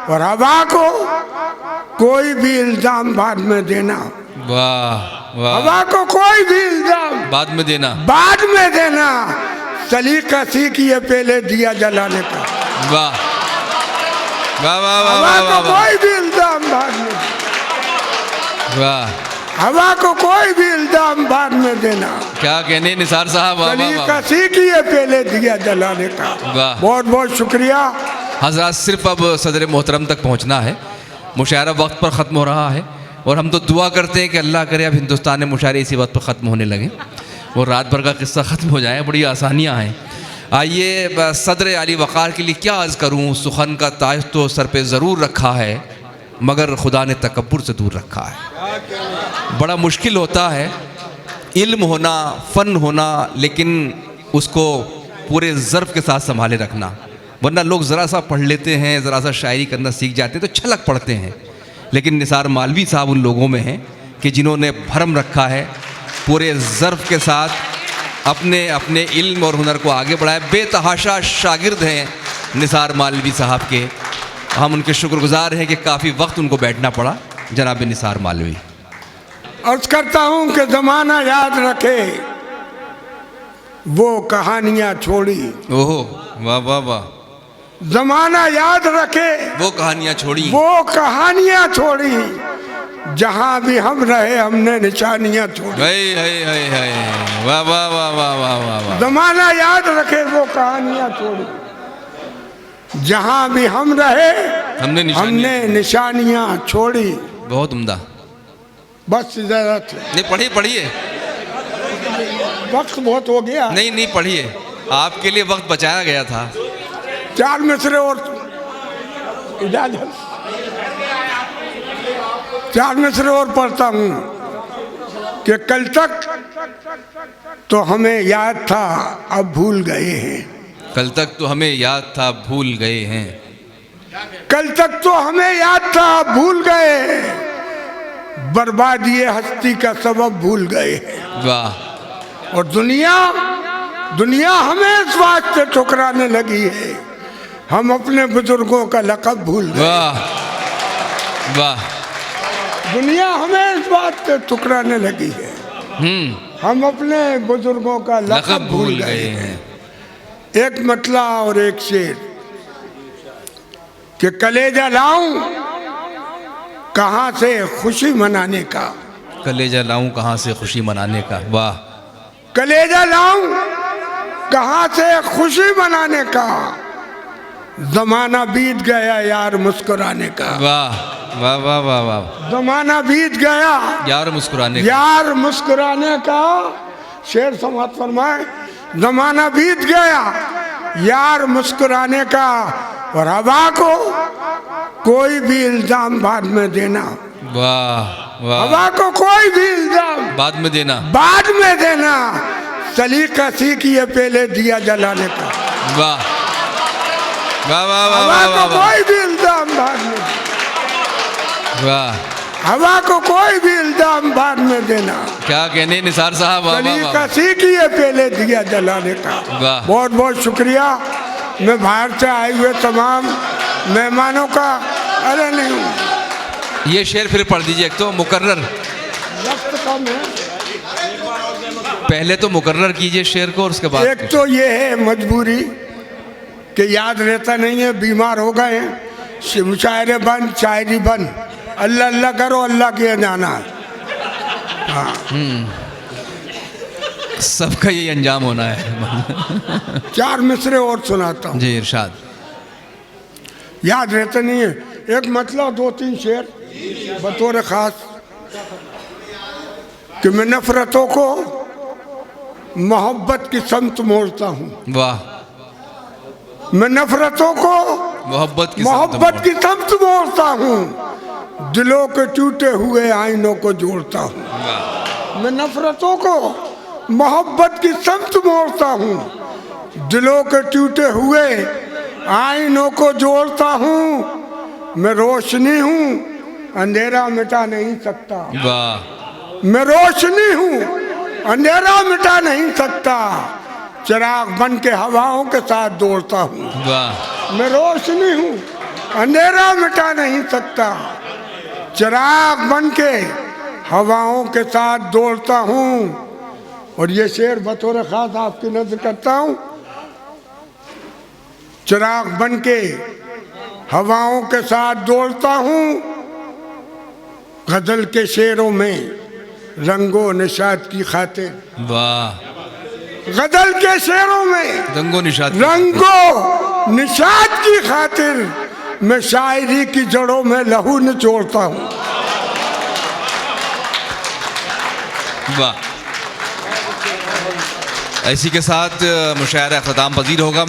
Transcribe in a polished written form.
और हवा को कोई भी इल्जाम बाद में देना। वाह वाह। हवा को कोई भी इल्जाम बाद में देना। बाद में देना। सलीका सीखी है पहले दिया जलाने का। वाह वाह वाह वाह हवा वाह को वाह कोई भी इल्जाम बाद में, वाह। हवा को कोई भी इल्जाम बाद में देना। क्या कहने निसार साहब, वाह वाह सलीका वाह। सीखी है पहले दिया जलाने का। वाह। बहुत बहुत शुक्रिया। हज़रात सिर्फ अब सदर मोहतरम तक पहुंचना है। मुशायरा वक्त पर ख़त्म हो रहा है और हम तो दुआ करते हैं कि अल्लाह करे अब हिंदुस्तान में मुशायरे इसी वक्त पर ख़त्म होने लगे और रात भर का किस्सा ख़त्म हो जाए। बड़ी आसानियाँ हैं। आइए, सदर आली वक़ार के लिए क्या अर्ज़ करूँ। सुखन का ताज तो सर पे ज़रूर रखा है मगर खुदा ने तकब्बुर से दूर रखा है। बड़ा मुश्किल होता है इल्म होना, फ़न होना, लेकिन उसको पूरे ज़र्फ़ के साथ संभाले रखना। वरना लोग ज़रा सा पढ़ लेते हैं, ज़रा सा शायरी करना सीख जाते हैं तो छलक पढ़ते हैं। लेकिन निसार मालवी साहब उन लोगों में हैं कि जिन्होंने भरम रखा है, पूरे ज़र्फ़ के साथ अपने अपने इल्म और हुनर को आगे बढ़ाया। बेतहाशा शागिर्द हैं निसार मालवी साहब के। हम उनके शुक्रगुज़ार हैं कि काफ़ी वक्त उनको बैठना पड़ा। जनाब निसार मालवी, अर्ज करता हूँ कि ज़माना याद रखे वो कहानियाँ छोड़ी। ओहो, वाह वाह वाह। ज़माना याद रखे वो कहानियाँ छोड़ी, वो कहानियाँ छोड़ी। जहाँ भी हम रहे हमने निशानियाँ छोड़ी। वाह वाह वाह वाह वाह वाह वाह। ज़माना याद रखे वो कहानियाँ छोड़ी। जहाँ भी हम रहे हमने निशानियाँ छोड़ी। बहुत उम्दा। बस इजाज़त है। नहीं, पढ़िए पढ़िए। वक्त बहुत हो गया। नहीं नहीं, पढ़िए, आपके लिए वक्त बचाया गया था। 4 मिसरे और इजाज़त। 4 मिसरे और पढ़ता हूँ कि कल तक तो हमें याद था अब भूल गए हैं। कल तक तो हमें याद था भूल गए हैं। कल तक तो हमें याद था भूल गए। बर्बादी हस्ती का सबब भूल गए हैं। वाह। और दुनिया हमें इस वास्ते ठुकराने लगी है हम अपने बुजुर्गों का लक़ब भूल गए। वाह वाह। दुनिया हमें इस बात पे ठुकराने लगी है हम अपने बुजुर्गों का लक़ब भूल गए हैं। एक मतला और एक शेर कि कलेजा लाऊं कहाँ से खुशी मनाने का। कलेजा लाऊं कहाँ से खुशी मनाने का। वाह। कलेजा लाऊं कहाँ से खुशी मनाने का। जमाना बीत गया यार मुस्कुराने का। वाह वाह वाह वाह वाह। जमाना बीत गया यार मुस्कुराने का। यार मुस्कुराने का। शेर समाप्त फरमाए। जमाना बीत गया यार मुस्कुराने का। और हवा को कोई भी इल्जाम बाद में देना। वाह वाह। हवा को कोई भी इल्जाम बाद में देना। बाद में देना। सलीका सीखी है पहले दिया जलाने का। वाह वाह वाह वाह हवा वाह को वाह। कोई भी इल्जाम बाद में। वाह। हवा को कोई भी इल्जाम बाद में देना। क्या कहने निसार साहब, वाह वाह सलीका वाह। सीखी है पहले दिया जलाने का। वाह। बहुत बहुत शुक्रिया। मैं बाहर से आए हुए तमाम मेहमानों का अरे नहीं हूँ। ये शेर फिर पढ़ दीजिए। एक तो मुकर्रर, वक्त कम है। पहले तो मुकर्रर कीजिए शेर को और उसके बाद। एक तो ये है मजबूरी कि याद रहता नहीं है, बीमार हो गए हैं। मुशायरे बंद, शायरी बंद। अल्लाह अल्लाह करो, अल्लाह के जाना है। हाँ। सबका यही अंजाम होना है। 4 मिसरे और सुनाता हूँ। जी इरशाद। याद रहता नहीं है। एक मतलब 2-3 शेर बतौर ख़ास कि मैं नफ़रतों को मोहब्बत की समत मोड़ता हूँ। वाह। मैं नफ़रतों को मोहब्बत की समत मोड़ता हूँ। दिलों के टूटे हुए आईनों को जोड़ता हूँ। मैं नफ़रतों को मोहब्बत की समत मोड़ता हूँ। दिलों के टूटे हुए आईनों को जोड़ता हूँ। मैं रोशनी हूँ, अंधेरा मिटा नहीं सकता। वाह। मैं रोशनी हूँ, अंधेरा मिटा नहीं सकता। चिराग बन के हवाओं के साथ दौड़ता हूँ। वाह। मैं रोशनी हूँ, अंधेरा मिटा नहीं सकता, चिराग बन के हवाओं के साथ दौड़ता हूँ। और ये शेर बतौर खास आपकी नजर करता हूँ। चिराग बन के हवाओं के साथ दौड़ता हूँ, गजल के शेरों में रंगो निशात की खातिर। वाह, गजल के शेरों में रंगो निशात रंगो निशात की खातिर मैं शायरी की जड़ों में लहू निचोड़ता हूँ। वाह, इसी के साथ मुशायरा ख़त्म पजीर होगा।